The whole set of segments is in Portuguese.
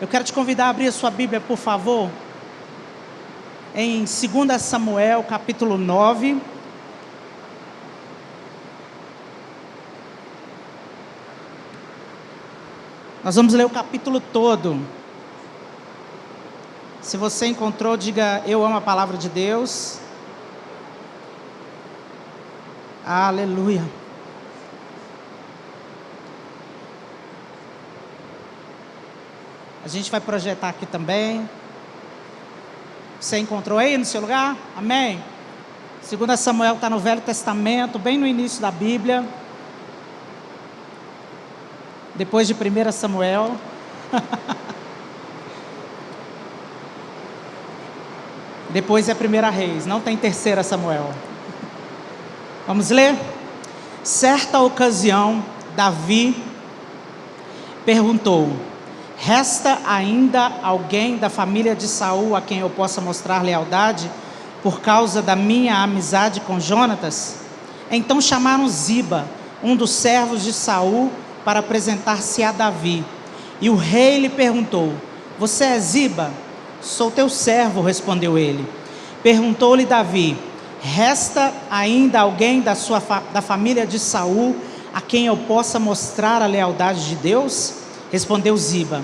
Eu quero te convidar a abrir a sua Bíblia, por favor, em 2 Samuel, capítulo 9. Nós vamos ler o capítulo todo. Se você encontrou, diga: eu amo a palavra de Deus. Aleluia. A gente vai projetar aqui também. Você encontrou aí no seu lugar? Amém? 2 Samuel está no Velho Testamento, bem no início da Bíblia. Depois de 1 Samuel. Depois é 1 Reis, não tem 3 Samuel. Vamos ler? Certa ocasião, Davi perguntou: resta ainda alguém da família de Saul a quem eu possa mostrar lealdade por causa da minha amizade com Jonatas? Então chamaram Ziba, um dos servos de Saul, para apresentar-se a Davi. E o rei lhe perguntou: você é Ziba? Sou teu servo, respondeu ele. Perguntou-lhe Davi: resta ainda alguém da família de Saul a quem eu possa mostrar a lealdade de Deus? Respondeu Ziba: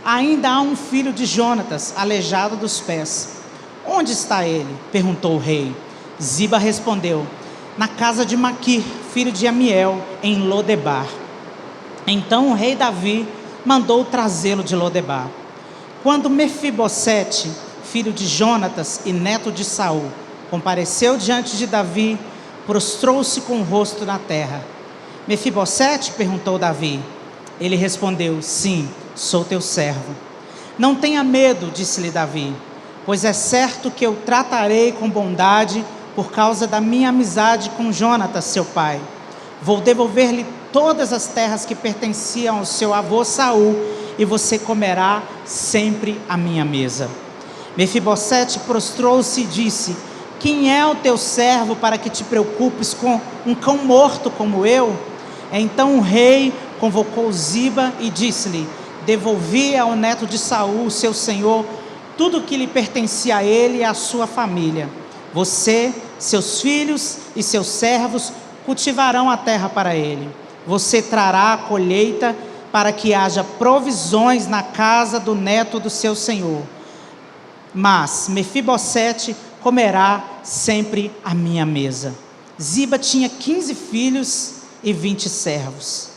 ainda há um filho de Jonatas, aleijado dos pés. Onde está ele? Perguntou o rei. Ziba respondeu: na casa de Maquir, filho de Amiel, em Lodebar. Então o rei Davi mandou trazê-lo de Lodebar. Quando Mefibosete, filho de Jonatas e neto de Saul, compareceu diante de Davi, prostrou-se com o rosto na terra. Mefibosete? Perguntou Davi. Ele respondeu: sim, sou teu servo. Não tenha medo, disse-lhe Davi, pois é certo que eu tratarei com bondade por causa da minha amizade com Jonatas, seu pai. Vou devolver-lhe todas as terras que pertenciam ao seu avô Saul, e você comerá sempre à minha mesa. Mefibosete prostrou-se e disse: quem é o teu servo para que te preocupes com um cão morto como eu? Então o rei convocou Ziba e disse-lhe: devolvi ao neto de Saul, seu senhor, tudo o que lhe pertencia a ele e à sua família. Você, seus filhos e seus servos cultivarão a terra para ele. Você trará a colheita para que haja provisões na casa do neto do seu senhor. Mas Mefibosete comerá sempre à minha mesa. Ziba tinha 15 filhos e 20 servos.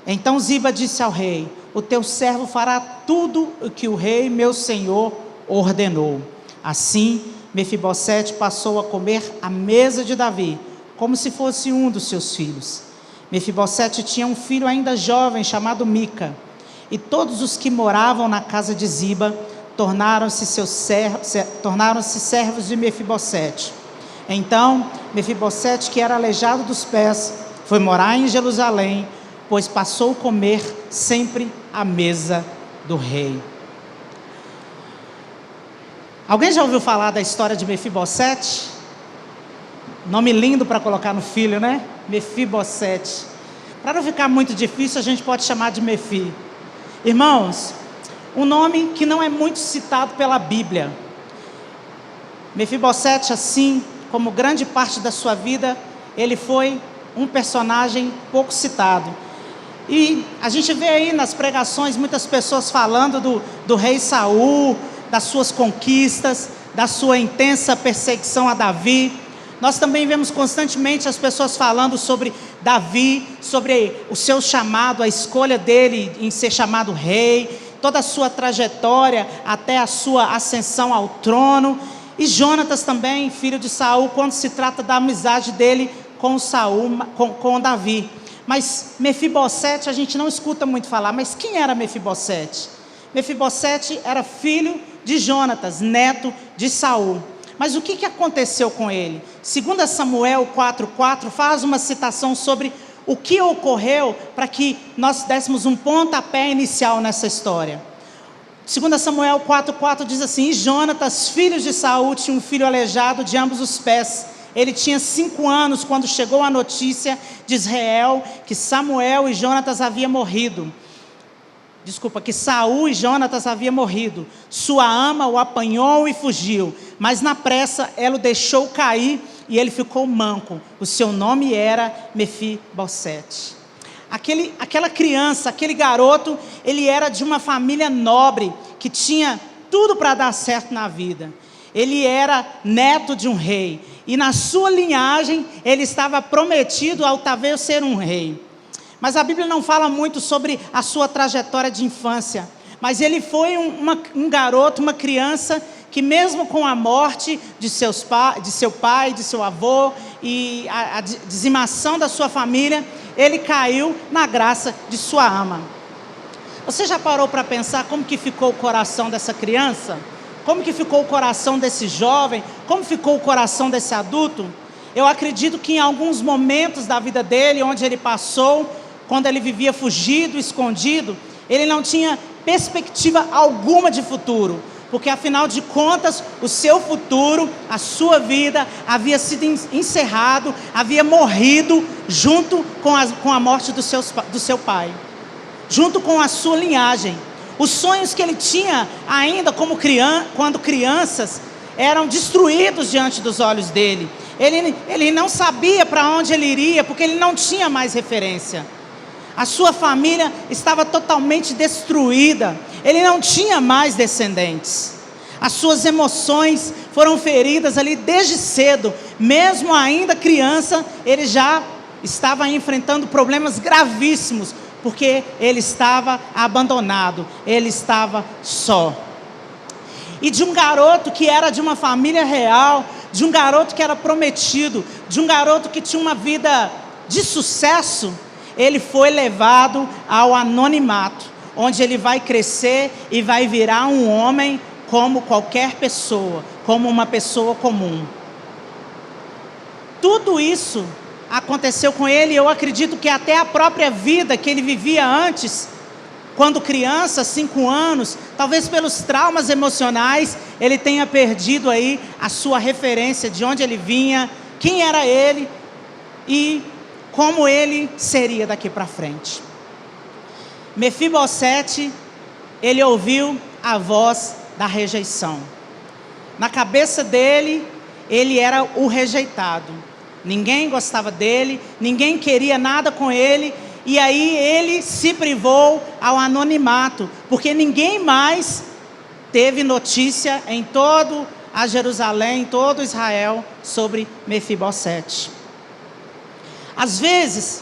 Então Ziba disse ao rei: o teu servo fará tudo o que o rei meu senhor ordenou. Assim Mefibosete passou a comer à mesa de Davi, como se fosse um dos seus filhos. Mefibosete tinha um filho ainda jovem chamado Mica, e todos os que moravam na casa de Ziba tornaram-se servos de Mefibosete. Então Mefibosete, que era aleijado dos pés, foi morar em Jerusalém, pois passou a comer sempre à mesa do rei. Alguém já ouviu falar da história de Mefibosete? Nome lindo para colocar no filho, né? Mefibosete. Para não ficar muito difícil, a gente pode chamar de Mefi. Irmãos, um nome que não é muito citado pela Bíblia. Mefibosete, assim como grande parte da sua vida, ele foi um personagem pouco citado. E a gente vê aí nas pregações muitas pessoas falando do rei Saul, das suas conquistas, da sua intensa perseguição a Davi. Nós também vemos constantemente as pessoas falando sobre Davi, sobre o seu chamado, a escolha dele em ser chamado rei, toda a sua trajetória até a sua ascensão ao trono. E Jonatas também, filho de Saul, quando se trata da amizade dele com Saul, com Davi. Mas Mefibosete a gente não escuta muito falar. Mas quem era Mefibosete? Mefibosete era filho de Jonatas, neto de Saul. Mas o que aconteceu com ele? 2 Samuel 4,4 faz uma citação sobre o que ocorreu para que nós dessemos um pontapé inicial nessa história. 2 Samuel 4,4 diz assim: e Jonatas, filho de Saul, tinha um filho aleijado de ambos os pés. Ele tinha 5 anos quando chegou a notícia de Israel que Samuel e Jonatas haviam morrido. que Saul e Jonatas haviam morrido. Sua ama o apanhou e fugiu, mas na pressa ela o deixou cair e ele ficou manco. O seu nome era Mefibosete. Aquela criança, aquele garoto, ele era de uma família nobre, que tinha tudo para dar certo na vida. Ele era neto de um rei, e na sua linhagem, ele estava prometido ao talvez ser um rei. Mas a Bíblia não fala muito sobre a sua trajetória de infância, mas ele foi um garoto, uma criança, que mesmo com a morte de seu pai, de seu avô, e a dizimação da sua família, ele caiu na graça de sua ama. Você já parou para pensar como que ficou o coração dessa criança? Como que ficou o coração desse jovem? Como ficou o coração desse adulto? Eu acredito que em alguns momentos da vida dele, onde ele passou, quando ele vivia fugido, escondido, ele não tinha perspectiva alguma de futuro, porque afinal de contas, o seu futuro, a sua vida, havia sido encerrado, havia morrido junto com a morte do seu pai, junto com a sua linhagem. Os sonhos que ele tinha ainda quando crianças eram destruídos diante dos olhos dele. Ele não sabia para onde ele iria, porque ele não tinha mais referência. A sua família estava totalmente destruída. Ele não tinha mais descendentes. As suas emoções foram feridas ali desde cedo. Mesmo ainda criança, ele já estava enfrentando problemas gravíssimos, porque ele estava abandonado, ele estava só. E de um garoto que era de uma família real, de um garoto que era prometido, de um garoto que tinha uma vida de sucesso, ele foi levado ao anonimato, onde ele vai crescer e vai virar um homem como qualquer pessoa, como uma pessoa comum. Tudo isso aconteceu com ele, e eu acredito que até a própria vida que ele vivia antes, quando criança, 5 anos, talvez pelos traumas emocionais, ele tenha perdido aí a sua referência de onde ele vinha, quem era ele e como ele seria daqui para frente. Mefibosete, ele ouviu a voz da rejeição. Na cabeça dele, ele era o rejeitado. Ninguém gostava dele, ninguém queria nada com ele, e aí ele se privou ao anonimato, porque ninguém mais teve notícia em todo a Jerusalém, em todo Israel, sobre Mefibosete. Às vezes,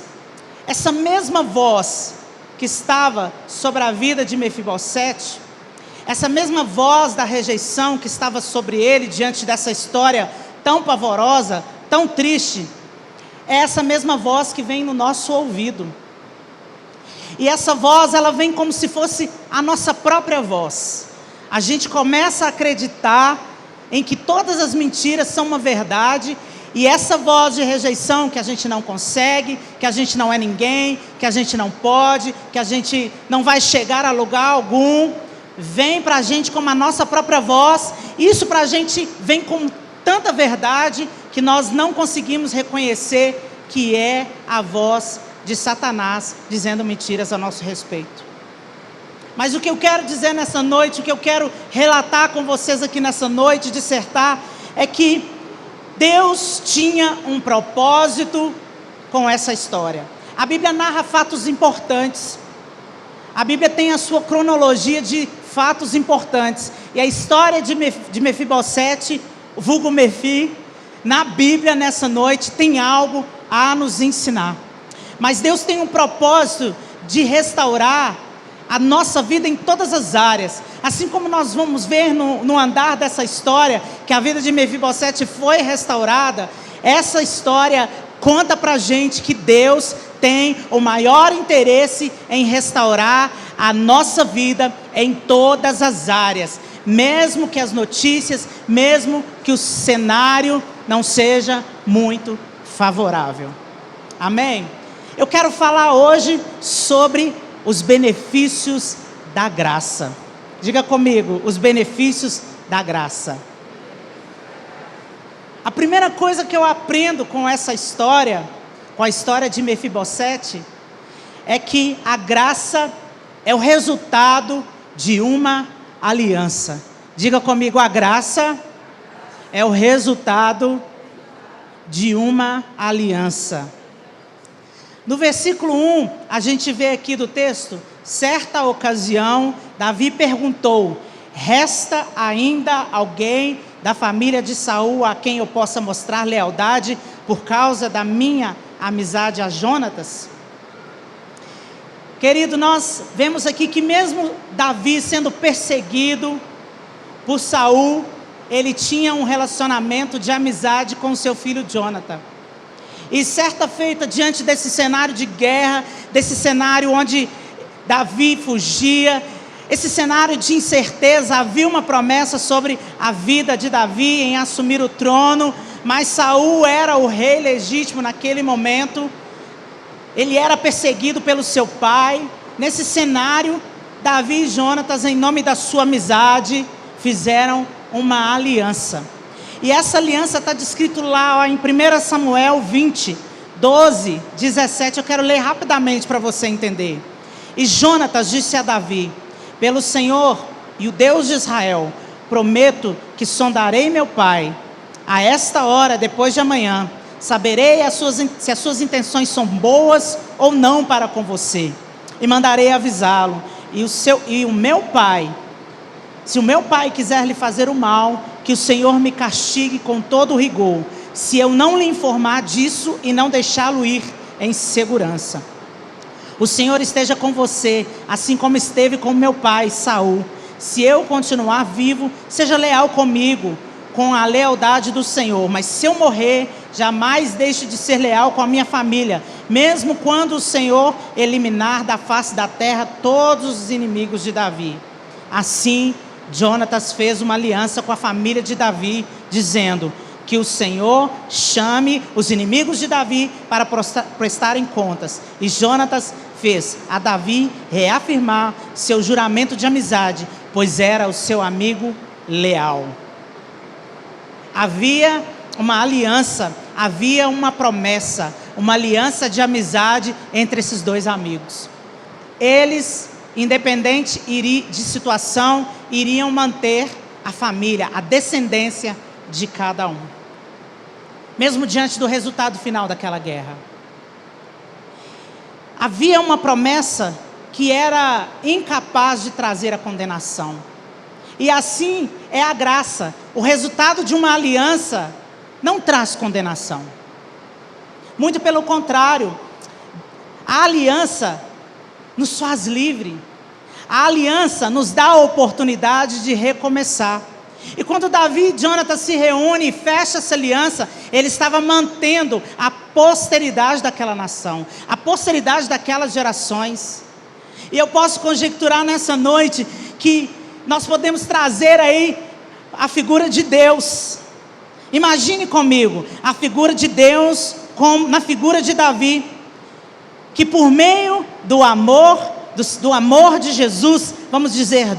essa mesma voz que estava sobre a vida de Mefibosete, essa mesma voz da rejeição que estava sobre ele diante dessa história tão pavorosa, tão triste, é essa mesma voz que vem no nosso ouvido. E essa voz, ela vem como se fosse a nossa própria voz. A gente começa a acreditar em que todas as mentiras são uma verdade, e essa voz de rejeição, que a gente não consegue, que a gente não é ninguém, que a gente não pode, que a gente não vai chegar a lugar algum, vem para a gente como a nossa própria voz. Isso para a gente vem com tanta verdade, que nós não conseguimos reconhecer que é a voz de Satanás dizendo mentiras a nosso respeito. Mas o que eu quero dizer nessa noite, o que eu quero relatar com vocês aqui nessa noite, dissertar, é que Deus tinha um propósito com essa história. A Bíblia narra fatos importantes. A Bíblia tem a sua cronologia de fatos importantes. E a história de Mefibosete, vulgo Mefi, na Bíblia nessa noite tem algo a nos ensinar. Mas Deus tem um propósito de restaurar a nossa vida em todas as áreas. Assim como nós vamos ver no andar dessa história, que a vida de Mefibosete foi restaurada, essa história conta pra gente que Deus tem o maior interesse em restaurar a nossa vida em todas as áreas, mesmo que as notícias, mesmo que o cenário não seja muito favorável. Amém? Eu quero falar hoje sobre os benefícios da graça. Diga comigo, os benefícios da graça. A primeira coisa que eu aprendo com essa história, com a história de Mefibosete, é que a graça é o resultado de uma aliança. Diga comigo, a graça é o resultado de uma aliança. No versículo 1, a gente vê aqui do texto: certa ocasião, Davi perguntou: resta ainda alguém da família de Saul a quem eu possa mostrar lealdade por causa da minha amizade a Jonatas? Querido, nós vemos aqui que mesmo Davi sendo perseguido por Saul, ele tinha um relacionamento de amizade com seu filho Jonathan. E certa feita, diante desse cenário de guerra, desse cenário onde Davi fugia, esse cenário de incerteza, havia uma promessa sobre a vida de Davi em assumir o trono, mas Saul era o rei legítimo naquele momento. Ele era perseguido pelo seu pai. Nesse cenário, Davi e Jonatas, em nome da sua amizade, fizeram uma aliança. E essa aliança está descrito lá em 1 Samuel 20, 12, 17. Eu quero ler rapidamente para você entender. E Jonatas disse a Davi: pelo Senhor e o Deus de Israel, prometo que sondarei meu pai. A esta hora, depois de amanhã, saberei se as suas intenções são boas ou não para com você. E mandarei avisá-lo. E o meu pai, se o meu pai quiser lhe fazer o mal, que o Senhor me castigue com todo o rigor, se eu não lhe informar disso e não deixá-lo ir em segurança. O Senhor esteja com você, assim como esteve com meu pai Saul. Se eu continuar vivo, seja leal comigo, com a lealdade do Senhor. Mas se eu morrer, jamais deixe de ser leal com a minha família, mesmo quando o Senhor eliminar da face da terra todos os inimigos de Davi. Assim, Jonatas fez uma aliança com a família de Davi, dizendo que o Senhor chame os inimigos de Davi para prestarem contas. E Jonatas fez a Davi reafirmar seu juramento de amizade, pois era o seu amigo leal. Havia uma aliança, havia uma promessa, uma aliança de amizade entre esses dois amigos. Eles, independente de situação, iriam manter a família, a descendência de cada um, mesmo diante do resultado final daquela guerra. Havia uma promessa que era incapaz de trazer a condenação. E assim é a graça. O resultado de uma aliança não traz condenação. Muito pelo contrário, a aliança nos faz livre. A aliança nos dá a oportunidade de recomeçar. E quando Davi e Jonatas se reúnem e fecham essa aliança, ele estava mantendo a posteridade daquela nação, a posteridade daquelas gerações. E eu posso conjecturar nessa noite que nós podemos trazer aí a figura de Deus. Imagine comigo a figura de Deus na figura de Davi, que por meio do amor de Jesus, vamos dizer,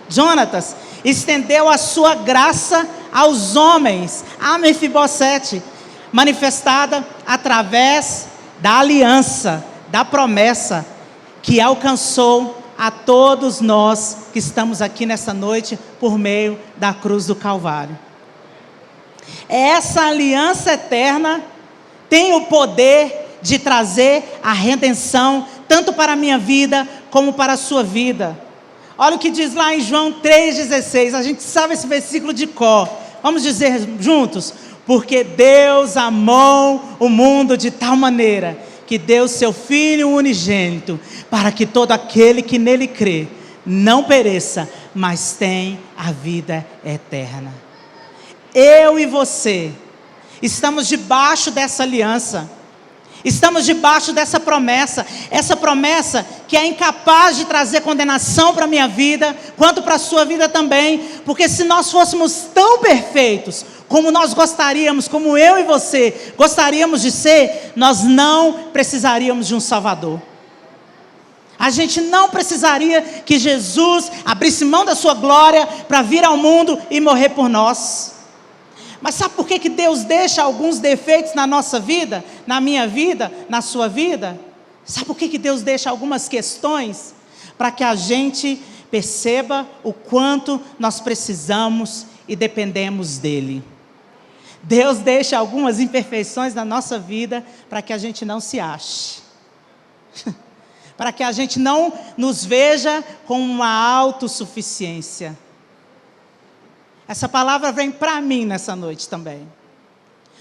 Jonatas, estendeu a sua graça aos homens, a Mefibosete, manifestada através da aliança, da promessa, que alcançou a todos nós que estamos aqui nessa noite por meio da cruz do Calvário. Essa aliança eterna tem o poder de trazer a redenção, tanto para a minha vida, como para a sua vida. Olha o que diz lá em João 3,16, a gente sabe esse versículo de cor. Vamos dizer juntos: porque Deus amou o mundo de tal maneira, que deu seu Filho unigênito, para que todo aquele que nele crê, não pereça, mas tenha a vida eterna. Eu e você, estamos debaixo dessa aliança, estamos debaixo dessa promessa, essa promessa que é incapaz de trazer condenação para a minha vida, quanto para a sua vida também, porque se nós fôssemos tão perfeitos, como nós gostaríamos, como eu e você gostaríamos de ser, nós não precisaríamos de um Salvador. A gente não precisaria que Jesus abrisse mão da sua glória para vir ao mundo e morrer por nós. Mas sabe por que Deus deixa alguns defeitos na nossa vida, na minha vida, na sua vida? Sabe por que Deus deixa algumas questões? para que a gente perceba o quanto nós precisamos e dependemos dele. Deus deixa algumas imperfeições na nossa vida para que a gente não se ache. Para que a gente não nos veja com uma autossuficiência. Essa palavra vem para mim nessa noite também.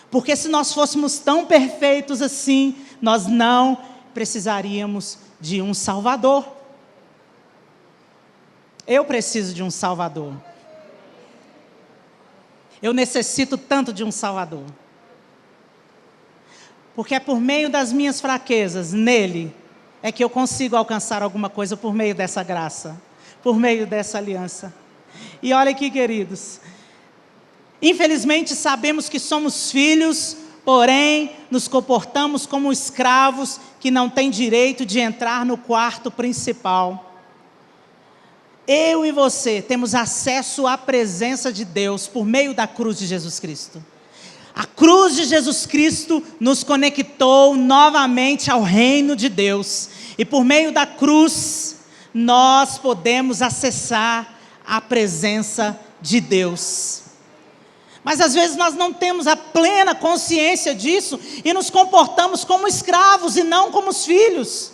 Porque se nós fôssemos tão perfeitos assim, nós não precisaríamos de um Salvador. Eu preciso de um Salvador. Eu necessito tanto de um Salvador. Porque é por meio das minhas fraquezas, nele, é que eu consigo alcançar alguma coisa por meio dessa graça, por meio dessa aliança. E olha aqui, queridos, infelizmente sabemos que somos filhos, porém nos comportamos como escravos que não têm direito de entrar no quarto principal. Eu e você temos acesso à presença de Deus por meio da cruz de Jesus Cristo. A cruz de Jesus Cristo nos conectou novamente ao reino de Deus. E por meio da cruz, nós podemos acessar a presença de Deus. Mas às vezes nós não temos a plena consciência disso e nos comportamos como escravos e não como os filhos.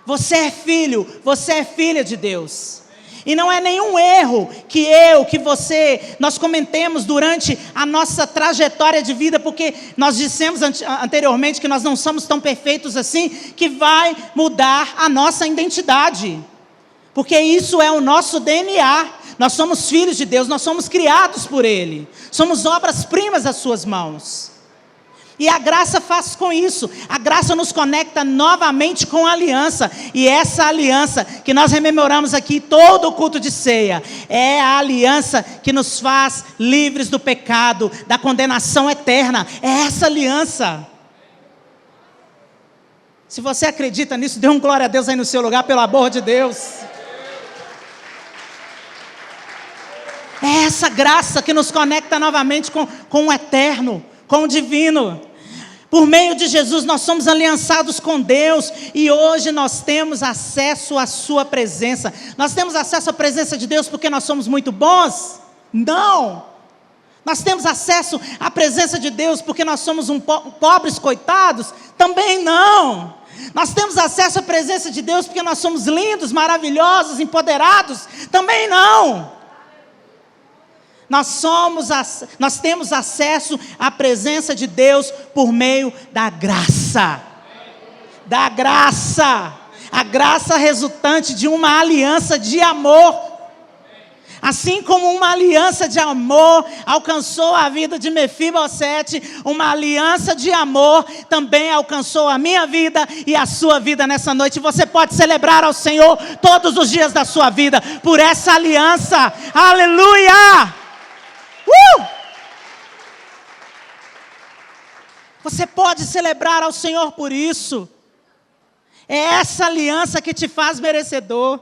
Você é filho, você é filha de Deus. E não é nenhum erro que você, nós cometemos durante a nossa trajetória de vida, porque nós dissemos anteriormente que nós não somos tão perfeitos assim, que vai mudar a nossa identidade. Porque isso é o nosso DNA. Nós somos filhos de Deus, nós somos criados por Ele. Somos obras-primas das suas mãos. E a graça faz com isso. A graça nos conecta novamente com a aliança. E essa aliança que nós rememoramos aqui todo o culto de ceia, é a aliança que nos faz livres do pecado, da condenação eterna. É essa aliança. Se você acredita nisso, dê um glória a Deus aí no seu lugar, pelo amor de Deus. É essa graça que nos conecta novamente com o eterno, com o divino. Por meio de Jesus nós somos aliançados com Deus. E hoje nós temos acesso à sua presença. Nós temos acesso à presença de Deus porque nós somos muito bons? Não. Nós temos acesso à presença de Deus porque nós somos pobres coitados? Também não. Nós temos acesso à presença de Deus porque nós somos lindos, maravilhosos, empoderados? Também não. Nós temos acesso à presença de Deus por meio da graça. Da graça. A graça resultante de uma aliança de amor. Assim como uma aliança de amor alcançou a vida de Mefibosete, uma aliança de amor também alcançou a minha vida e a sua vida nessa noite. Você pode celebrar ao Senhor todos os dias da sua vida por essa aliança. Aleluia! Você pode celebrar ao Senhor por isso. É essa aliança que te faz merecedor.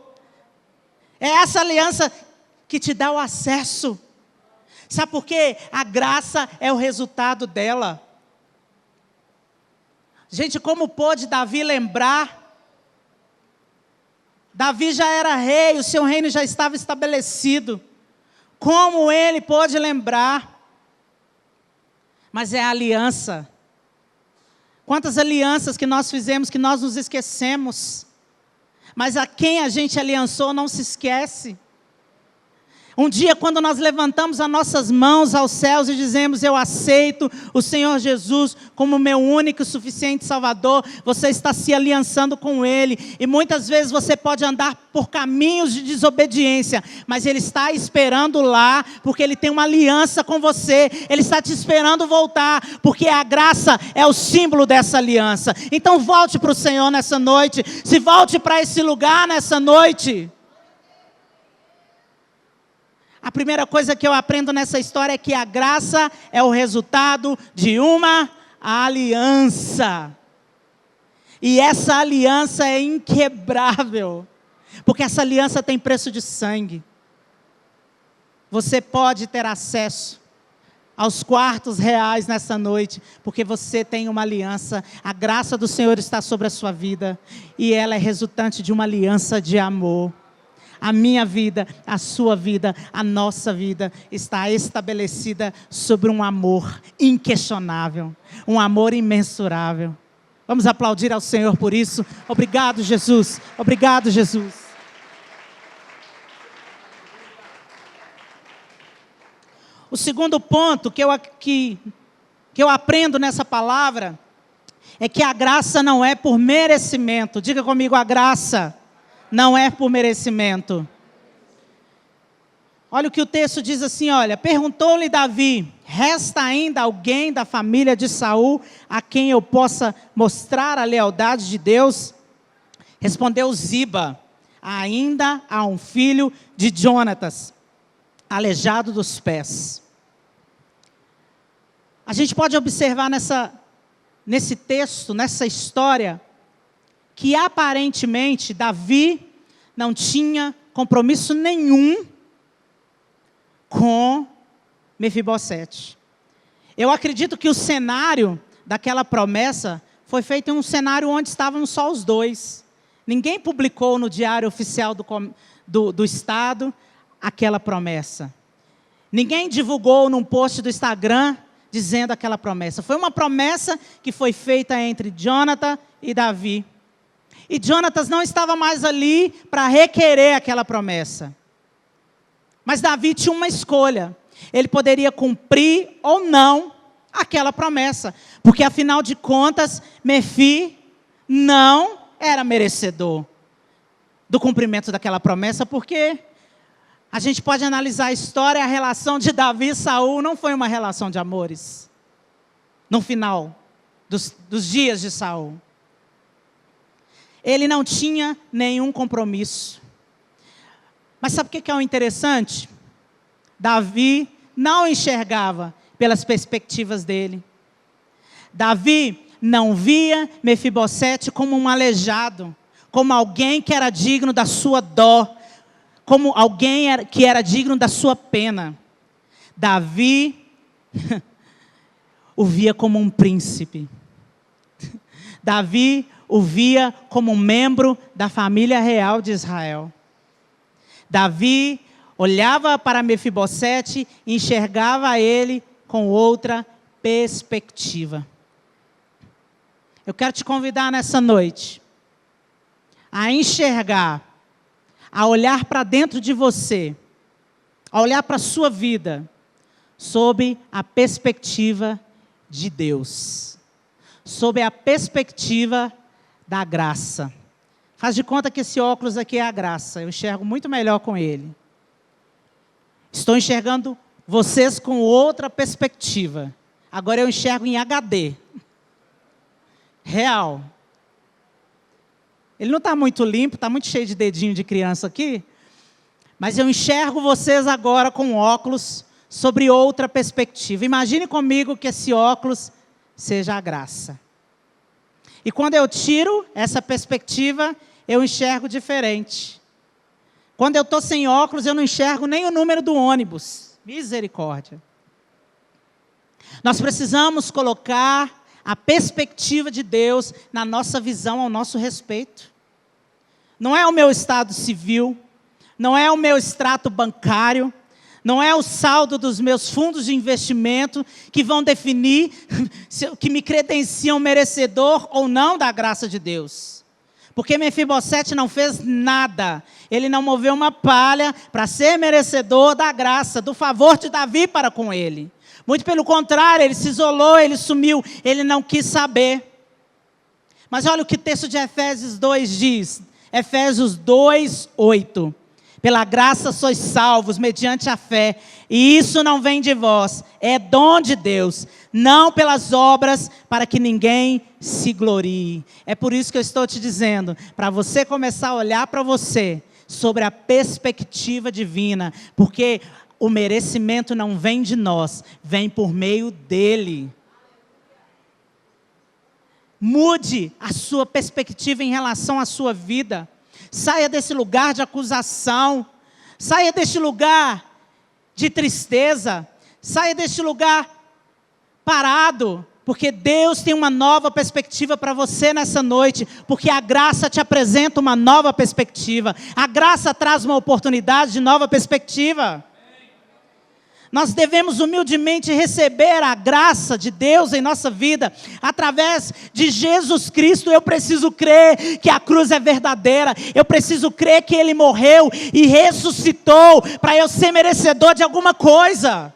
É essa aliança que te dá o acesso. Sabe por quê? A graça é o resultado dela. Gente, como pôde Davi lembrar? Davi já era rei, o seu reino já estava estabelecido. Como ele pôde lembrar? Mas é a aliança. Quantas alianças que nós fizemos que nós nos esquecemos. Mas a quem a gente aliançou não se esquece. Um dia, quando nós levantamos as nossas mãos aos céus e dizemos: eu aceito o Senhor Jesus como meu único e suficiente Salvador, você está se aliançando com Ele. E muitas vezes você pode andar por caminhos de desobediência, mas Ele está esperando lá, porque Ele tem uma aliança com você. Ele está te esperando voltar, porque a graça é o símbolo dessa aliança. Então volte para o Senhor nessa noite, se volte para esse lugar nessa noite. A primeira coisa que eu aprendo nessa história é que a graça é o resultado de uma aliança. E essa aliança é inquebrável, porque essa aliança tem preço de sangue. Você pode ter acesso aos quartos reais nessa noite, porque você tem uma aliança, a graça do Senhor está sobre a sua vida, e ela é resultante de uma aliança de amor. A minha vida, a sua vida, a nossa vida está estabelecida sobre um amor inquestionável, um amor imensurável. Vamos aplaudir ao Senhor por isso. Obrigado, Jesus. Obrigado, Jesus. O segundo ponto que eu aprendo nessa palavra é que a graça não é por merecimento. Diga comigo, a graça não é por merecimento. Olha o que o texto diz assim, olha. Perguntou-lhe Davi, resta ainda alguém da família de Saul a quem eu possa mostrar a lealdade de Deus? Respondeu Ziba, ainda há um filho de Jonatas, aleijado dos pés. A gente pode observar nesse texto, nessa história, que aparentemente Davi não tinha compromisso nenhum com Mefibosete. Eu acredito que o cenário daquela promessa foi feito em um cenário onde estavam só os dois. Ninguém publicou no diário oficial do Estado aquela promessa. Ninguém divulgou num post do Instagram dizendo aquela promessa. Foi uma promessa que foi feita entre Jonathan e Davi. E Jonatas não estava mais ali para requerer aquela promessa. Mas Davi tinha uma escolha. Ele poderia cumprir ou não aquela promessa. Porque, afinal de contas, Mefi não era merecedor do cumprimento daquela promessa. Porque a gente pode analisar a história, a relação de Davi e Saul não foi uma relação de amores. No final dos dias de Saul. Ele não tinha nenhum compromisso. Mas sabe o que é o interessante? Davi não enxergava pelas perspectivas dele. Davi não via Mefibosete como um aleijado, como alguém que era digno da sua dó, como alguém que era digno da sua pena. Davi o via como um príncipe. Davi o via como um membro da família real de Israel. Davi olhava para Mefibosete e enxergava ele com outra perspectiva. Eu quero te convidar nessa noite a enxergar, a olhar para dentro de você, a olhar para a sua vida, sob a perspectiva de Deus, sob a perspectiva da graça. Faz de conta que esse óculos aqui é a graça. Eu enxergo muito melhor com ele. Estou enxergando vocês com outra perspectiva. Agora eu enxergo em HD. Real. Ele não está muito limpo, está muito cheio de dedinho de criança aqui. Mas eu enxergo vocês agora com óculos sobre outra perspectiva. Imagine comigo que esse óculos seja a graça. E quando eu tiro essa perspectiva, eu enxergo diferente. Quando eu estou sem óculos, eu não enxergo nem o número do ônibus. Misericórdia. Nós precisamos colocar a perspectiva de Deus na nossa visão ao nosso respeito. Não é o meu estado civil, não é o meu extrato bancário, não é o saldo dos meus fundos de investimento que vão definir que me credenciam merecedor ou não da graça de Deus. Porque Mefibosete não fez nada. Ele não moveu uma palha para ser merecedor da graça, do favor de Davi para com ele. Muito pelo contrário, ele se isolou, ele sumiu, ele não quis saber. Mas olha o que o texto de Efésios 2 diz. Efésios 2, 8. Pela graça sois salvos, mediante a fé. E isso não vem de vós, é dom de Deus. Não pelas obras, para que ninguém se glorie. É por isso que eu estou te dizendo, para você começar a olhar para você, sobre a perspectiva divina. Porque o merecimento não vem de nós, vem por meio dele. Mude a sua perspectiva em relação à sua vida. Saia desse lugar de acusação. Saia deste lugar de tristeza. Saia deste lugar parado, porque Deus tem uma nova perspectiva para você nessa noite, porque a graça te apresenta uma nova perspectiva. A graça traz uma oportunidade de nova perspectiva. Nós devemos humildemente receber a graça de Deus em nossa vida, através de Jesus Cristo. Eu preciso crer que a cruz é verdadeira, eu preciso crer que Ele morreu e ressuscitou, para eu ser merecedor de alguma coisa.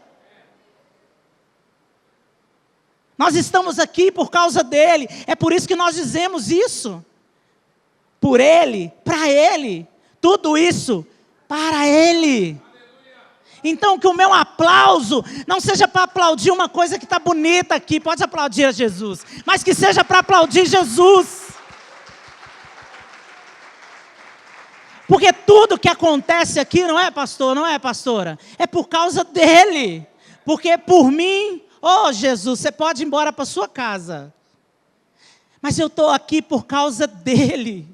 Nós estamos aqui por causa dEle, é por isso que nós dizemos isso. Por Ele, para Ele, tudo isso para Ele. Então que o meu aplauso não seja para aplaudir uma coisa que está bonita aqui, pode aplaudir a Jesus, mas que seja para aplaudir Jesus. Porque tudo que acontece aqui, não é, pastor, não é, pastora? É por causa dEle. Porque por mim, oh Jesus, você pode ir embora para sua casa. Mas eu estou aqui por causa dEle.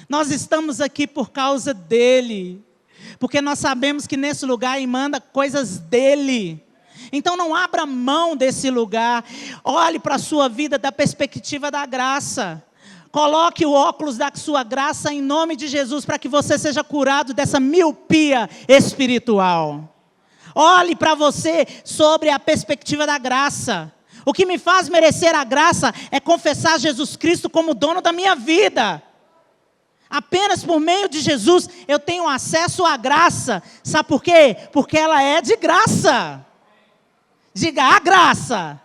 Nós estamos aqui por causa dEle. Porque nós sabemos que nesse lugar Ele manda coisas dEle. Então não abra mão desse lugar. Olhe para a sua vida da perspectiva da graça. Coloque o óculos da sua graça em nome de Jesus, para que você seja curado dessa miopia espiritual. Olhe para você sobre a perspectiva da graça. O que me faz merecer a graça é confessar Jesus Cristo como dono da minha vida. Apenas por meio de Jesus eu tenho acesso à graça. Sabe por quê? Porque ela é de graça. Diga, a graça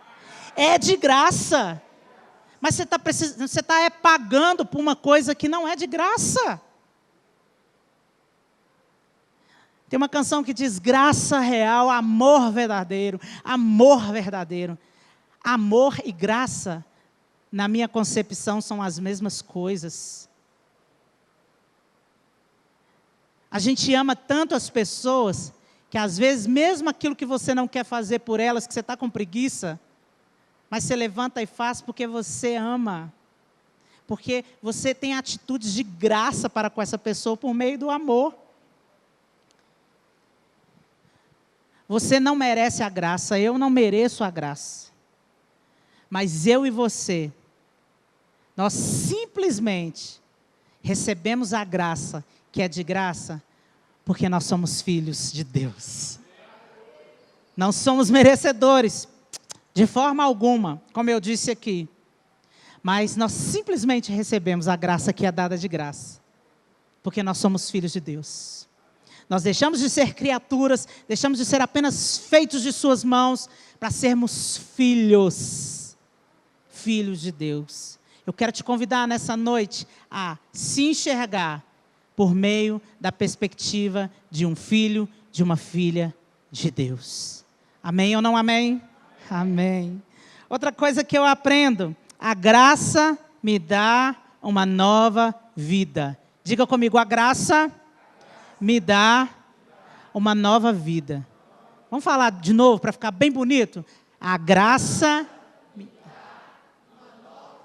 é de graça. Mas você está pagando por uma coisa que não é de graça. Tem uma canção que diz: graça real, amor verdadeiro. Amor verdadeiro. Amor e graça, na minha concepção, são as mesmas coisas. A gente ama tanto as pessoas, que às vezes, mesmo aquilo que você não quer fazer por elas, que você está com preguiça, mas você levanta e faz porque você ama. Porque você tem atitudes de graça para com essa pessoa por meio do amor. Você não merece a graça, eu não mereço a graça. Mas eu e você, nós simplesmente recebemos a graça, que é de graça, porque nós somos filhos de Deus. Não somos merecedores, de forma alguma, como eu disse aqui. Mas nós simplesmente recebemos a graça que é dada de graça, porque nós somos filhos de Deus. Nós deixamos de ser criaturas, deixamos de ser apenas feitos de suas mãos, para sermos filhos, filhos de Deus. Eu quero te convidar nessa noite a se enxergar por meio da perspectiva de um filho, de uma filha de Deus. Amém ou não amém? Amém. Outra coisa que eu aprendo: a graça me dá uma nova vida. Diga comigo, a graça me dá uma nova vida. Vamos falar de novo para ficar bem bonito? A graça me dá uma nova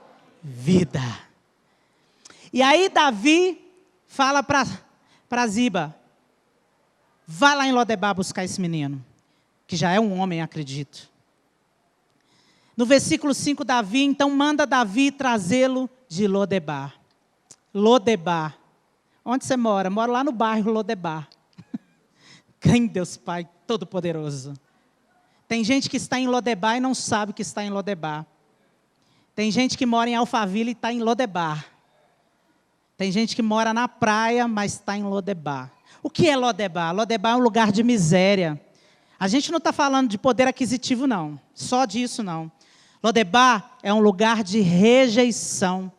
vida. E aí Davi fala para Ziba: vá lá em Lodebar buscar esse menino, que já é um homem, acredito. No versículo 5, Davi, então manda Davi trazê-lo de Lodebar. Lodebar. Onde você mora? Moro lá no bairro Lodebar. Crê em Deus Pai Todo-Poderoso. Tem gente que está em Lodebar e não sabe que está em Lodebar. Tem gente que mora em Alphaville e está em Lodebar. Tem gente que mora na praia, mas está em Lodebar. O que é Lodebar? Lodebar é um lugar de miséria. A gente não está falando de poder aquisitivo, não. Só disso, não. Lodebar é um lugar de rejeição.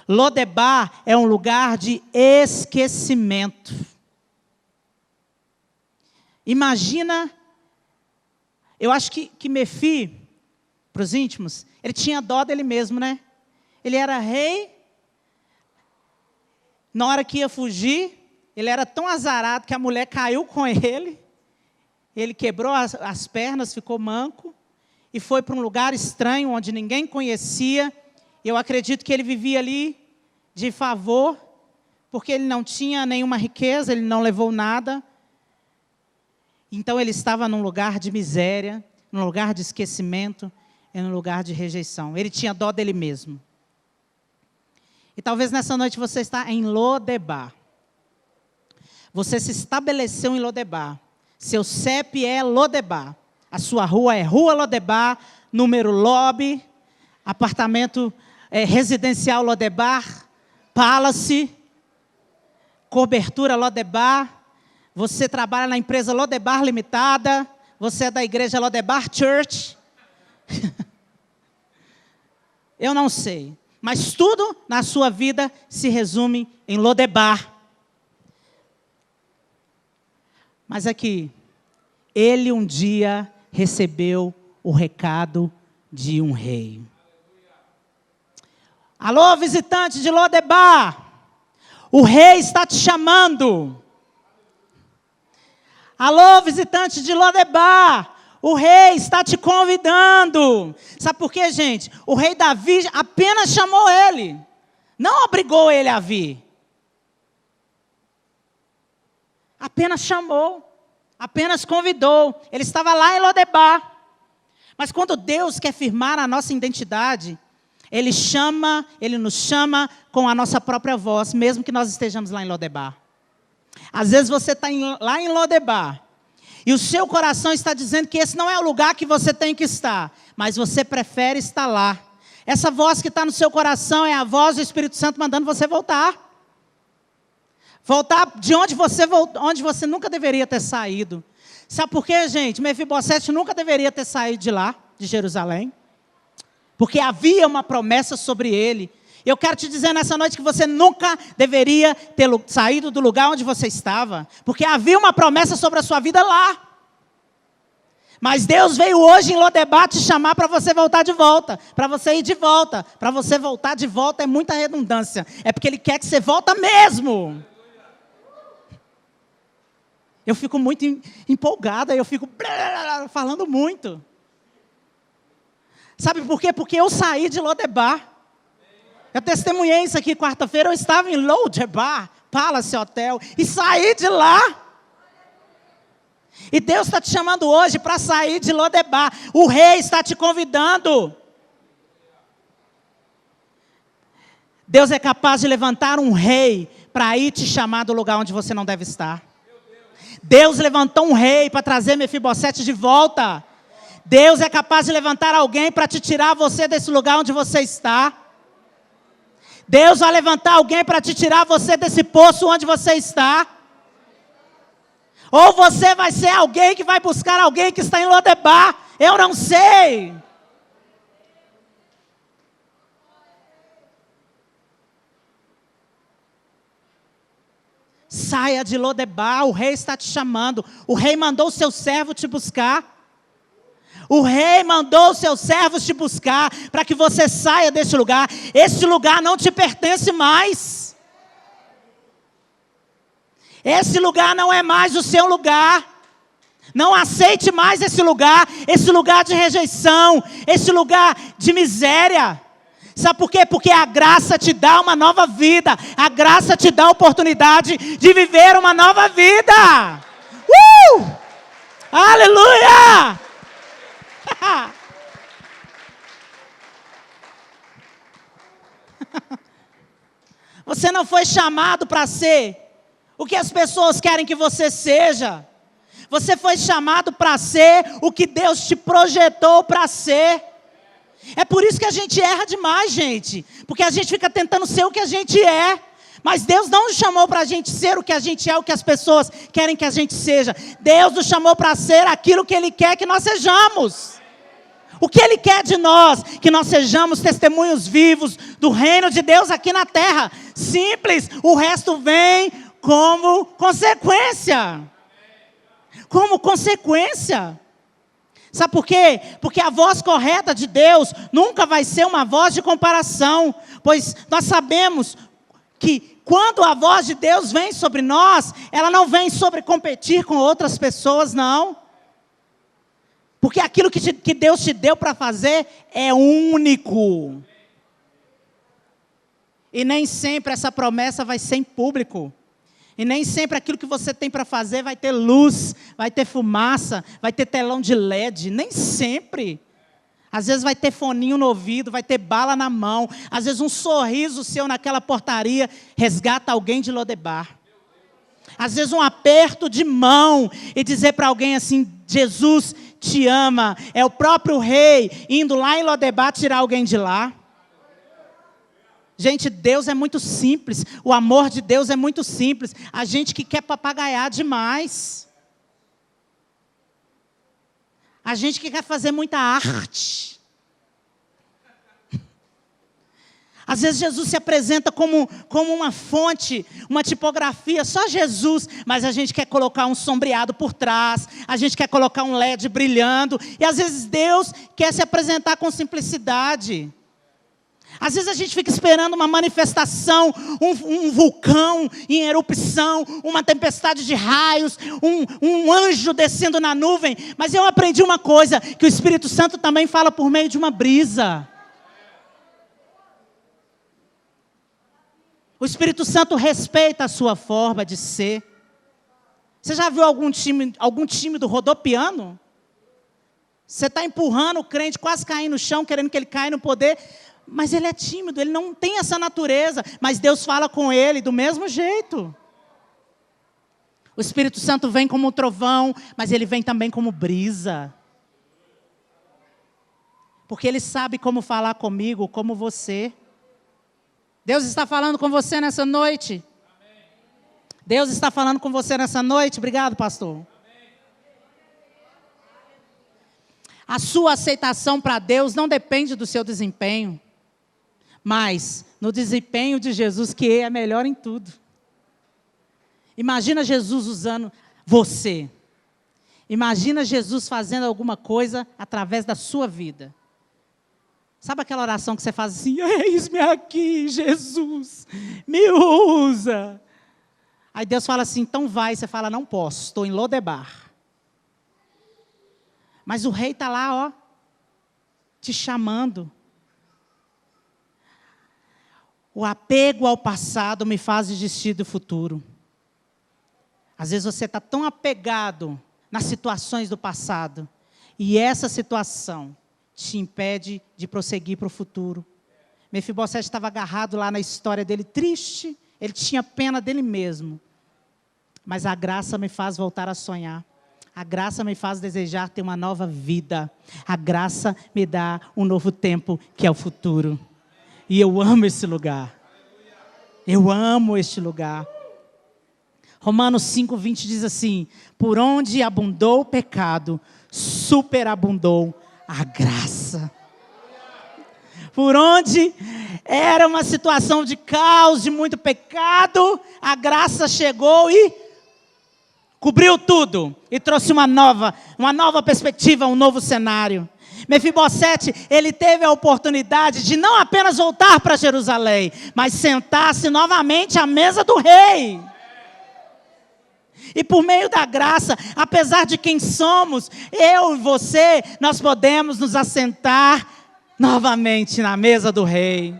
Lodebar é um lugar de esquecimento. Imagina, eu acho que Mefi, para os íntimos, ele tinha dó dele mesmo, né? Ele era rei. Na hora que ia fugir, ele era tão azarado que a mulher caiu com ele. Ele quebrou as pernas, ficou manco. E foi para um lugar estranho, onde ninguém conhecia. Eu acredito que ele vivia ali de favor, porque ele não tinha nenhuma riqueza, ele não levou nada. Então ele estava num lugar de miséria, num lugar de esquecimento e num lugar de rejeição. Ele tinha dó dele mesmo. E talvez nessa noite você está em Lodebar. Você se estabeleceu em Lodebar. Seu CEP é Lodebar. A sua rua é Rua Lodebar, número Lobby, apartamento residencial Lodebar, Palace, cobertura Lodebar. Você trabalha na empresa Lodebar Limitada. Você é da igreja Lodebar Church. Eu não sei. Mas tudo na sua vida se resume em Lodebar. Mas aqui, ele um dia recebeu o recado de um rei. Alô, visitante de Lodebar. O rei está te chamando. Alô, visitante de Lodebar. O rei está te convidando. Sabe por quê, gente? O rei Davi apenas chamou ele. Não obrigou ele a vir. Apenas chamou. Apenas convidou. Ele estava lá em Lodebar. Mas quando Deus quer firmar a nossa identidade, Ele nos chama com a nossa própria voz, mesmo que nós estejamos lá em Lodebar. Às vezes você está lá em Lodebar, e o seu coração está dizendo que esse não é o lugar que você tem que estar, mas você prefere estar lá. Essa voz que está no seu coração é a voz do Espírito Santo mandando você voltar. Voltar de onde você nunca deveria ter saído. Sabe por quê, gente? Mefibosete nunca deveria ter saído de lá, de Jerusalém. Porque havia uma promessa sobre ele. Eu quero te dizer nessa noite que você nunca deveria ter saído do lugar onde você estava. Porque havia uma promessa sobre a sua vida lá. Mas Deus veio hoje em Lodebar te chamar para você voltar de volta. Para você ir de volta. Para você voltar de volta é muita redundância. É porque Ele quer que você volta mesmo. Eu fico muito empolgada. Eu fico falando muito. Sabe por quê? Porque eu saí de Lodebar. Eu testemunhei isso aqui quarta-feira. Eu estava em Lodebar, Palace Hotel, e saí de lá. E Deus está te chamando hoje para sair de Lodebar. O rei está te convidando. Deus é capaz de levantar um rei para ir te chamar do lugar onde você não deve estar. Deus levantou um rei para trazer Mefibosete de volta. Deus é capaz de levantar alguém para te tirar você desse lugar onde você está. Deus vai levantar alguém para te tirar você desse poço onde você está. Ou você vai ser alguém que vai buscar alguém que está em Lodebar. Eu não sei. Saia de Lodebar, o rei está te chamando. O rei mandou o seu servo te buscar. O rei mandou os seus servos te buscar para que você saia desse lugar. Esse lugar não te pertence mais. Esse lugar não é mais o seu lugar. Não aceite mais esse lugar de rejeição, esse lugar de miséria. Sabe por quê? Porque a graça te dá uma nova vida. A graça te dá a oportunidade de viver uma nova vida. Aleluia! Você não foi chamado para ser o que as pessoas querem que você seja. Você foi chamado para ser o que Deus te projetou para ser. É por isso que a gente erra demais, gente. Porque a gente fica tentando ser o que a gente é. Mas Deus não nos chamou para a gente ser o que a gente é, o que as pessoas querem que a gente seja. Deus nos chamou para ser aquilo que Ele quer que nós sejamos. O que Ele quer de nós? Que nós sejamos testemunhos vivos do reino de Deus aqui na terra. Simples, o resto vem como consequência. Como consequência. Sabe por quê? Porque a voz correta de Deus nunca vai ser uma voz de comparação. Pois nós sabemos que quando a voz de Deus vem sobre nós, ela não vem sobre competir com outras pessoas, não. Porque aquilo que Deus te deu para fazer é único. E nem sempre essa promessa vai ser em público. E nem sempre aquilo que você tem para fazer vai ter luz, vai ter fumaça, vai ter telão de LED. Nem sempre. Às vezes vai ter foninho no ouvido, vai ter bala na mão. Às vezes um sorriso seu naquela portaria resgata alguém de Lodebar. Às vezes um aperto de mão e dizer para alguém assim, Jesus te ama. É o próprio rei indo lá em Lodebar tirar alguém de lá. Gente, Deus é muito simples. O amor de Deus é muito simples. A gente que quer papagaiar demais. A gente que quer fazer muita arte. Às vezes Jesus se apresenta como uma fonte, uma tipografia, só Jesus. Mas a gente quer colocar um sombreado por trás. A gente quer colocar um LED brilhando. E às vezes Deus quer se apresentar com simplicidade. Às vezes a gente fica esperando uma manifestação, um vulcão em erupção, uma tempestade de raios, um anjo descendo na nuvem. Mas eu aprendi uma coisa, que o Espírito Santo também fala por meio de uma brisa. O Espírito Santo respeita a sua forma de ser. Você já viu algum tímido rodopiando? Você está empurrando o crente, quase caindo no chão, querendo que ele caia no poder. Mas ele é tímido, ele não tem essa natureza. Mas Deus fala com ele do mesmo jeito. O Espírito Santo vem como um trovão, mas ele vem também como brisa. Porque ele sabe como falar comigo, como você. Deus está falando com você nessa noite? Deus está falando com você nessa noite? Obrigado, pastor. A sua aceitação para Deus não depende do seu desempenho. Mas no desempenho de Jesus, que é melhor em tudo. Imagina Jesus usando você. Imagina Jesus fazendo alguma coisa através da sua vida. Sabe aquela oração que você faz assim, eis-me aqui, Jesus, me usa. Aí Deus fala assim, então vai. Você fala, não posso, estou em Lodebar. Mas o rei está lá, ó, te chamando. O apego ao passado me faz desistir do futuro. Às vezes você está tão apegado nas situações do passado. E essa situação te impede de prosseguir para o futuro. Mefibosete estava agarrado lá na história dele, triste. Ele tinha pena dele mesmo. Mas a graça me faz voltar a sonhar. A graça me faz desejar ter uma nova vida. A graça me dá um novo tempo, que é o futuro. E eu amo esse lugar. Eu amo este lugar. Romanos 5:20 diz assim, por onde abundou o pecado, superabundou a graça. Por onde era uma situação de caos, de muito pecado, a graça chegou e cobriu tudo. E trouxe uma nova perspectiva, um novo cenário. Mefibosete, ele teve a oportunidade de não apenas voltar para Jerusalém, mas sentar-se novamente à mesa do rei. E por meio da graça, apesar de quem somos, eu e você, nós podemos nos assentar novamente na mesa do rei.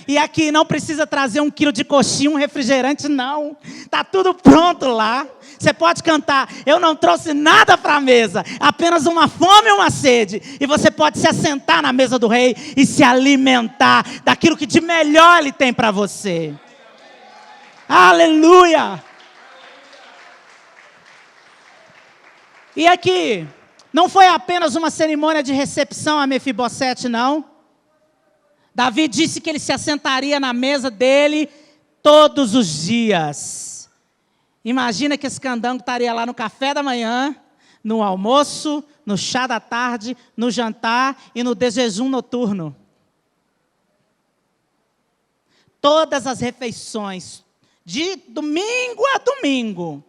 E aqui não precisa trazer 1 quilo de coxinha, um refrigerante, não. Está tudo pronto lá. Você pode cantar, eu não trouxe nada para a mesa, apenas uma fome e uma sede. E você pode se assentar na mesa do rei e se alimentar daquilo que de melhor ele tem para você. Aleluia! E aqui, não foi apenas uma cerimônia de recepção a Mefibosete, não. Davi disse que ele se assentaria na mesa dele todos os dias. Imagina que esse candango estaria lá no café da manhã, no almoço, no chá da tarde, no jantar e no desjejum noturno. Todas as refeições, de domingo a domingo,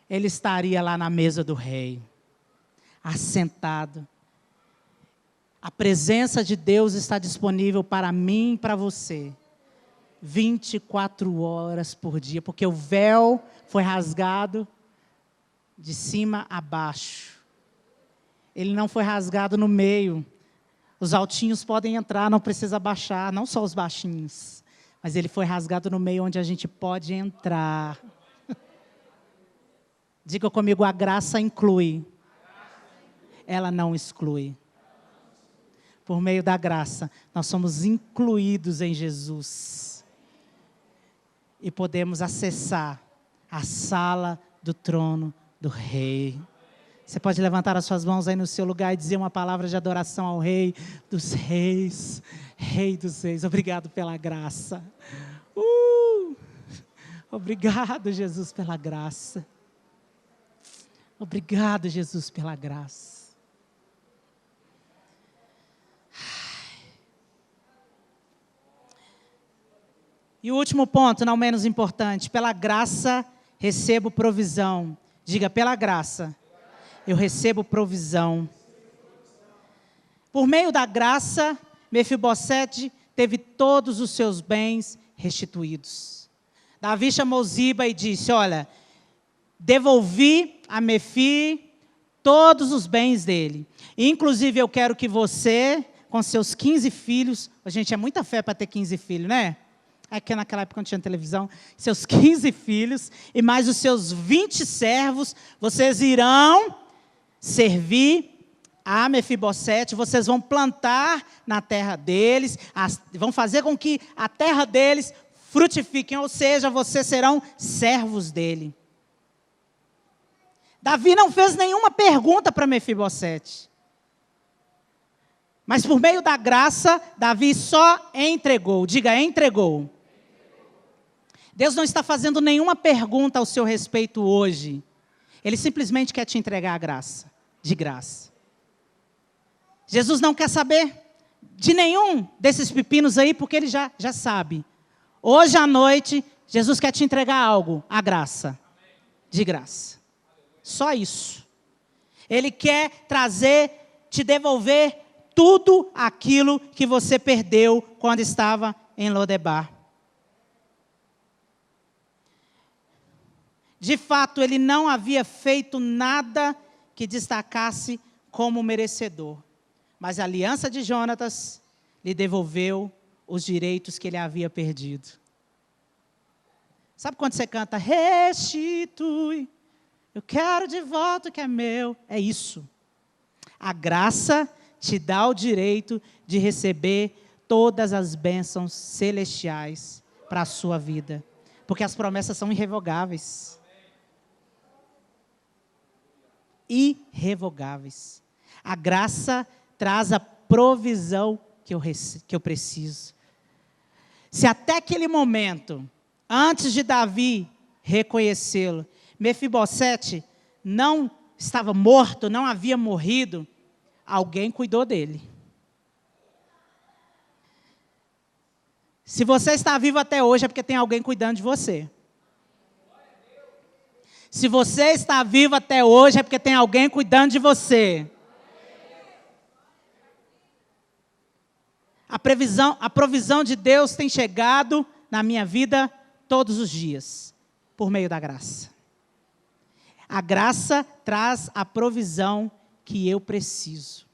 ele estaria lá na mesa do rei, assentado. A presença de Deus está disponível para mim e para você. 24 horas por dia, porque o véu foi rasgado de cima a baixo. Ele não foi rasgado no meio. Os altinhos podem entrar, não precisa baixar, não só os baixinhos. Mas ele foi rasgado no meio onde a gente pode entrar. Diga comigo, a graça inclui. Ela não exclui. Por meio da graça, nós somos incluídos em Jesus. E podemos acessar a sala do trono do Rei. Você pode levantar as suas mãos aí no seu lugar e dizer uma palavra de adoração ao Rei dos Reis. Rei dos Reis, obrigado pela graça. Obrigado, Jesus, pela graça. Obrigado, Jesus, pela graça. E o último ponto, não menos importante, pela graça recebo provisão. Diga, pela graça eu recebo provisão. Por meio da graça, Mefibosete teve todos os seus bens restituídos. Davi chamou Ziba e disse, olha, devolvi a Mefi todos os bens dele. Inclusive eu quero que você, com seus 15 filhos, gente, é muita fé para ter 15 filhos, né? É que naquela época não tinha televisão. Seus 15 filhos e mais os seus 20 servos, vocês irão servir a Mefibosete, vocês vão plantar na terra deles, vão fazer com que a terra deles frutifiquem, ou seja, vocês serão servos dele. Davi não fez nenhuma pergunta para Mefibosete. Mas por meio da graça, Davi só entregou. Diga, entregou. Deus não está fazendo nenhuma pergunta ao seu respeito hoje. Ele simplesmente quer te entregar a graça, de graça. Jesus não quer saber de nenhum desses pepinos aí, porque ele já sabe. Hoje à noite, Jesus quer te entregar algo, a graça, de graça. Só isso. Ele quer te devolver tudo aquilo que você perdeu quando estava em Lodebar. De fato, ele não havia feito nada que destacasse como merecedor. Mas a aliança de Jonatas lhe devolveu os direitos que ele havia perdido. Sabe quando você canta, restitui, eu quero de volta o que é meu? É isso. A graça te dá o direito de receber todas as bênçãos celestiais para a sua vida. Porque as promessas são irrevogáveis. Irrevogáveis. A graça traz a provisão que eu preciso. Se até aquele momento, antes de Davi reconhecê-lo, Mefibosete não estava morto, não havia morrido, alguém cuidou dele. Se você está vivo até hoje é porque tem alguém cuidando de você. Se você está vivo até hoje é porque tem alguém cuidando de você. A provisão de Deus tem chegado na minha vida todos os dias, por meio da graça. A graça traz a provisão que eu preciso.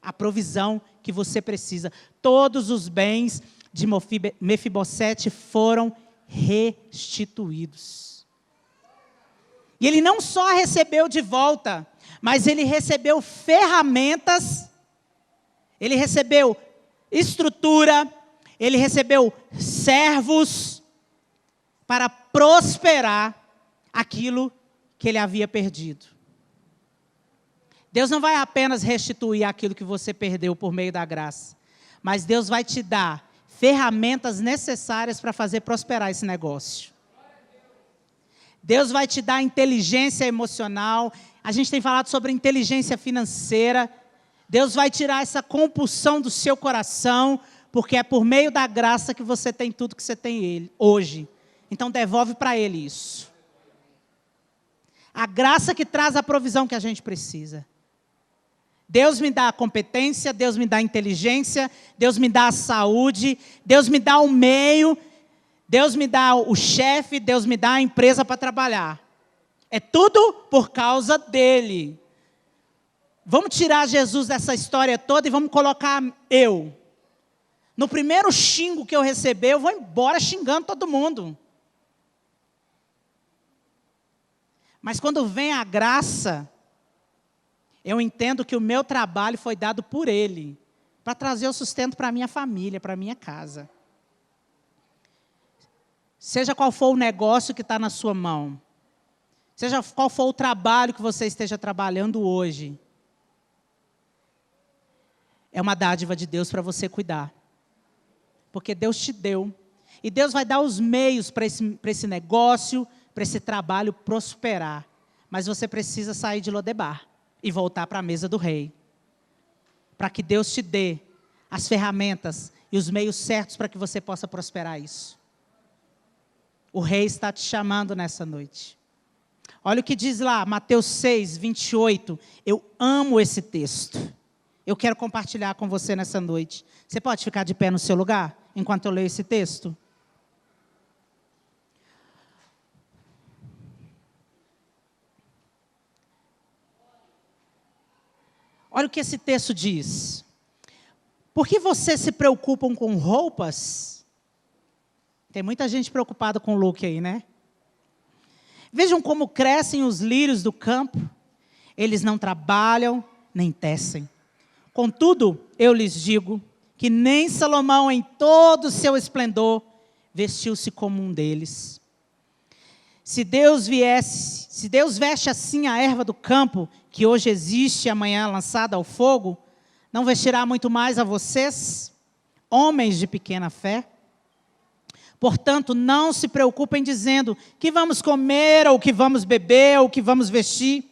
A provisão que você precisa. Todos os bens de Mefibosete foram restituídos. E ele não só recebeu de volta, mas ele recebeu ferramentas, ele recebeu estrutura, ele recebeu servos para prosperar aquilo que ele havia perdido. Deus não vai apenas restituir aquilo que você perdeu por meio da graça, mas Deus vai te dar ferramentas necessárias para fazer prosperar esse negócio. Deus vai te dar inteligência emocional. A gente tem falado sobre inteligência financeira. Deus vai tirar essa compulsão do seu coração, porque é por meio da graça que você tem tudo que você tem hoje. Então devolve para Ele isso. A graça que traz a provisão que a gente precisa. Deus me dá a competência, Deus me dá a inteligência, Deus me dá a saúde, Deus me dá o meio, Deus me dá o chefe, Deus me dá a empresa para trabalhar. É tudo por causa dEle. Vamos tirar Jesus dessa história toda e vamos colocar eu. No primeiro xingo que eu receber, eu vou embora xingando todo mundo. Mas quando vem a graça, eu entendo que o meu trabalho foi dado por Ele, para trazer o sustento para a minha família, para a minha casa. Seja qual for o negócio que está na sua mão, seja qual for o trabalho que você esteja trabalhando hoje, é uma dádiva de Deus para você cuidar. Porque Deus te deu. E Deus vai dar os meios para esse negócio, para esse trabalho prosperar. Mas você precisa sair de Lodebar e voltar para a mesa do rei. Para que Deus te dê as ferramentas e os meios certos para que você possa prosperar isso. O rei está te chamando nessa noite. Olha o que diz lá, Mateus 6, 28. Eu amo esse texto. Eu quero compartilhar com você nessa noite. Você pode ficar de pé no seu lugar, enquanto eu leio esse texto? Olha o que esse texto diz. Por que vocês se preocupam com roupas? Tem muita gente preocupada com o look aí, né? Vejam como crescem os lírios do campo. Eles não trabalham, nem tecem. Contudo, eu lhes digo que nem Salomão, em todo o seu esplendor, vestiu-se como um deles. Se Deus veste assim a erva do campo, que hoje existe e amanhã é lançada ao fogo, não vestirá muito mais a vocês, homens de pequena fé? Portanto, não se preocupem dizendo que vamos comer, ou que vamos beber, ou que vamos vestir.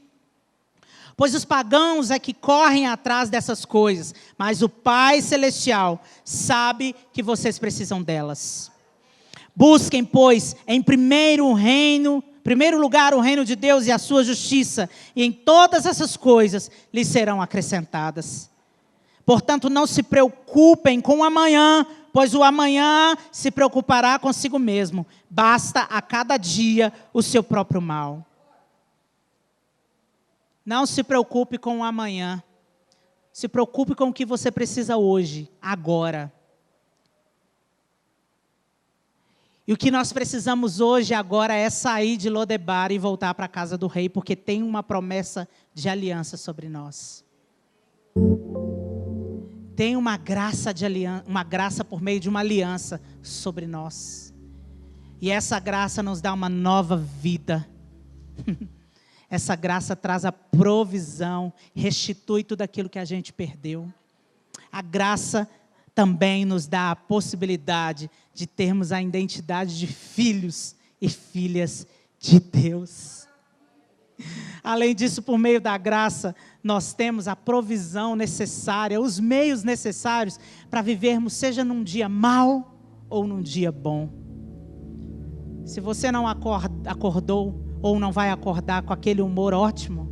Pois os pagãos é que correm atrás dessas coisas, mas o Pai Celestial sabe que vocês precisam delas. Busquem, pois, em primeiro lugar o reino de Deus e a sua justiça, e em todas essas coisas lhes serão acrescentadas. Portanto, não se preocupem com o amanhã, pois o amanhã se preocupará consigo mesmo. Basta a cada dia o seu próprio mal. Não se preocupe com o amanhã. Se preocupe com o que você precisa hoje, agora. E o que nós precisamos hoje, agora, é sair de Lodebar e voltar para a casa do rei, porque tem uma promessa de aliança sobre nós. Tem uma graça de aliança, uma graça por meio de uma aliança sobre nós. E essa graça nos dá uma nova vida. Essa graça traz a provisão, restitui tudo aquilo que a gente perdeu. A graça também nos dá a possibilidade de termos a identidade de filhos e filhas de Deus. Além disso, por meio da graça, nós temos a provisão necessária, os meios necessários para vivermos, seja num dia mau ou num dia bom. Se você não acordou ou não vai acordar com aquele humor ótimo,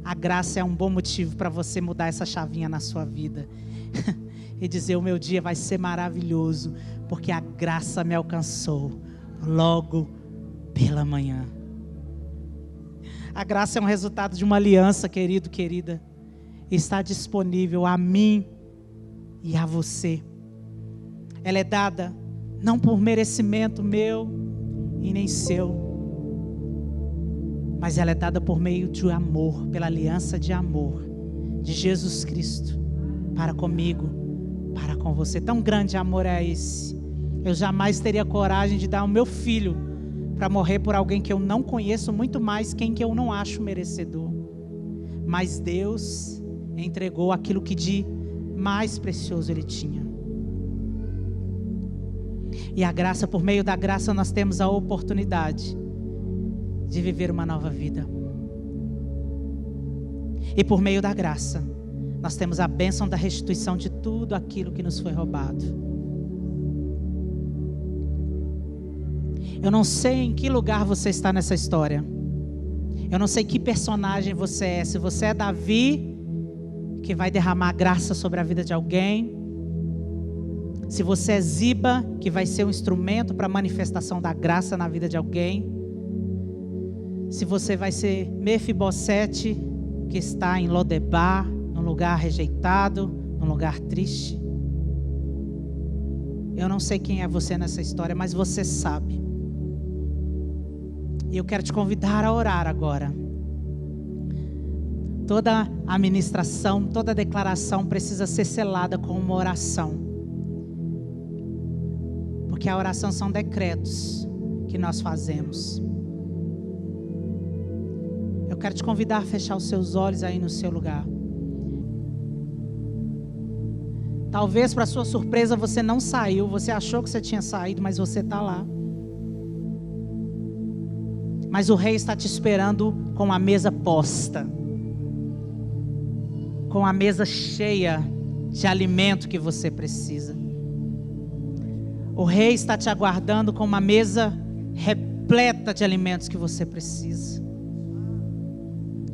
a graça é um bom motivo para você mudar essa chavinha na sua vida. E dizer, o meu dia vai ser maravilhoso, porque a graça me alcançou logo pela manhã. A graça é um resultado de uma aliança, querido, querida. Está disponível a mim e a você. Ela é dada não por merecimento meu e nem seu, mas ela é dada por meio de amor, pela aliança de amor de Jesus Cristo para comigo, para com você. Tão grande amor é esse. Eu jamais teria coragem de dar o meu filho para morrer por alguém que eu não conheço, muito mais quem que eu não acho merecedor. Mas Deus entregou aquilo que de mais precioso Ele tinha. E a graça, por meio da graça, nós temos a oportunidade de viver uma nova vida. E por meio da graça, nós temos a bênção da restituição de tudo aquilo que nos foi roubado. Eu não sei em que lugar você está nessa história. Eu não sei que personagem você é. Se você é Davi, que vai derramar graça sobre a vida de alguém. Se você é Ziba, que vai ser um instrumento para a manifestação da graça na vida de alguém. Se você vai ser Mefibosete, que está em Lodebar, num lugar rejeitado, num lugar triste. Eu não sei quem é você nessa história, mas você sabe. E eu quero te convidar a orar agora. Toda a ministração, toda a declaração precisa ser selada com uma oração. Porque a oração são decretos que nós fazemos. Eu quero te convidar a fechar os seus olhos aí no seu lugar. Talvez para sua surpresa você não saiu, você achou que você tinha saído, mas você está lá. Mas o rei está te esperando com a mesa posta, com a mesa cheia de alimento que você precisa. O rei está te aguardando com uma mesa repleta de alimentos que você precisa.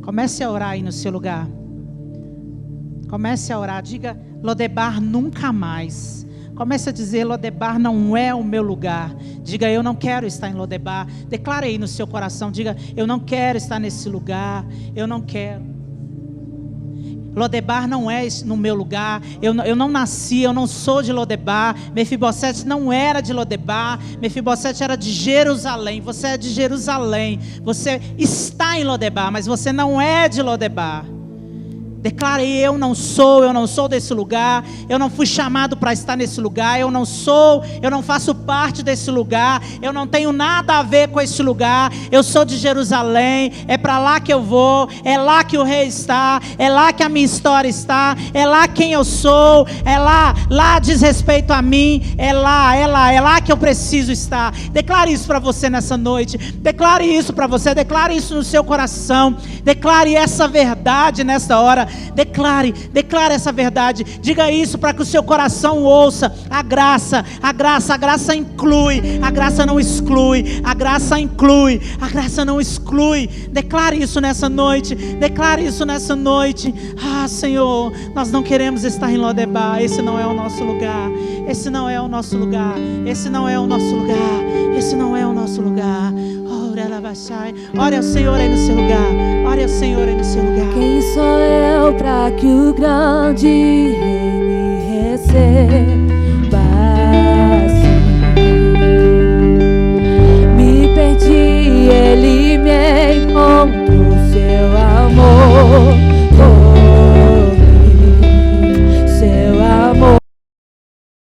Comece a orar aí no seu lugar. Comece a orar, diga: Lodebar nunca mais. Comece a dizer: Lodebar não é o meu lugar. Diga: eu não quero estar em Lodebar. Declare aí no seu coração, diga: eu não quero estar nesse lugar. Eu não quero. Lodebar não é no meu lugar. Eu não nasci, eu não sou de Lodebar. Mefibosete não era de Lodebar. Mefibosete era de Jerusalém. Você é de Jerusalém. Você está em Lodebar, mas você não é de Lodebar. Declare: eu não sou desse lugar, eu não fui chamado para estar nesse lugar, eu não faço parte desse lugar, eu não tenho nada a ver com esse lugar, eu sou de Jerusalém, é para lá que eu vou, é lá que o rei está, é lá que a minha história está, é lá quem eu sou, é lá diz respeito a mim, é lá que eu preciso estar. Declare isso para você nessa noite, declare isso para você, declare isso no seu coração, declare essa verdade nessa hora. Declare essa verdade. Diga isso para que o seu coração ouça. A graça inclui, a graça não exclui, a graça inclui, a graça não exclui. Declare isso nessa noite. Declare isso nessa noite. Ah, Senhor, nós não queremos estar em Lodebar. Esse não é o nosso lugar. Esse não é o nosso lugar. Esse não é o nosso lugar. Esse não é o nosso lugar. Ore ao Senhor aí no seu lugar. Ore ao Senhor aí no seu lugar. Quem sou eu para que o grande rei me receba?